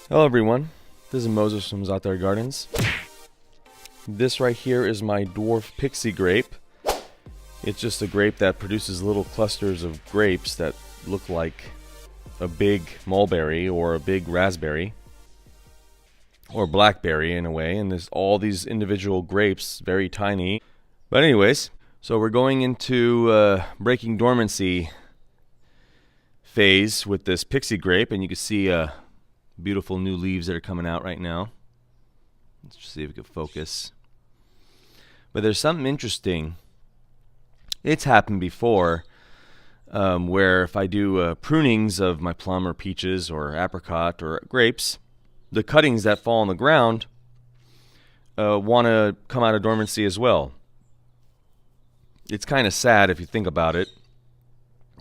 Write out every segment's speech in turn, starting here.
Hello everyone, this is Moses from Zaatar Gardens. This right here is my dwarf Pixie Grape. It's just a grape that produces little clusters of grapes that look like a big mulberry or a big raspberry or blackberry in a way, and there's all these individual grapes, very tiny. But anyways, so we're going into breaking dormancy phase with this Pixie Grape, and you can see beautiful new leaves that are coming out right now. Let's just see if we can focus. But there's something interesting. It's happened before where if I do prunings of my plum or peaches or apricot or grapes, the cuttings that fall on the ground want to come out of dormancy as well. It's kind of sad if you think about it,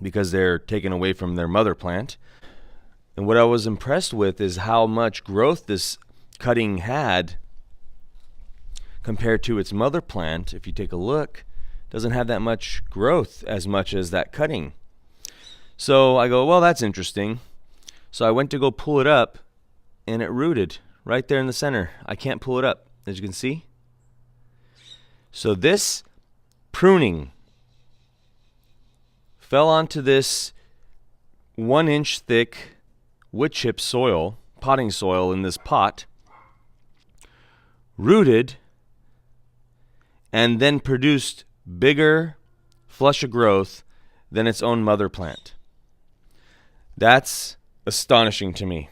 because they're taken away from their mother plant. And what I was impressed with is how much growth this cutting had compared to its mother plant. If you take a look, it doesn't have that much growth as much as that cutting. So I go, well, that's interesting. So I went to go pull it up, and it rooted right there in the center. I can't pull it up, as you can see. So this pruning fell onto this 1-inch thick wood chip soil, potting soil in this pot, rooted, and then produced bigger flush of growth than its own mother plant. That's astonishing to me.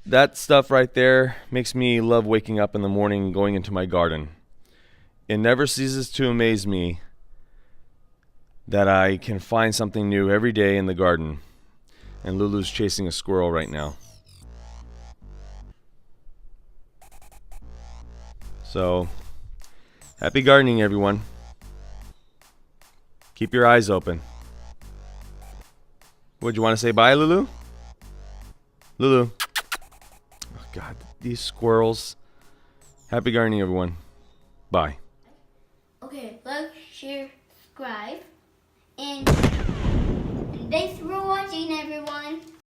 That stuff right there makes me love waking up in the morning and going into my garden. It never ceases to amaze me that I can find something new every day in the garden. And Lulu's chasing a squirrel right now. So, happy gardening, everyone. Keep your eyes open. Would you want to say bye, Lulu? Lulu. Oh, God, these squirrels. Happy gardening, everyone. Bye. Okay, like, share, subscribe. And thanks for watching, everyone.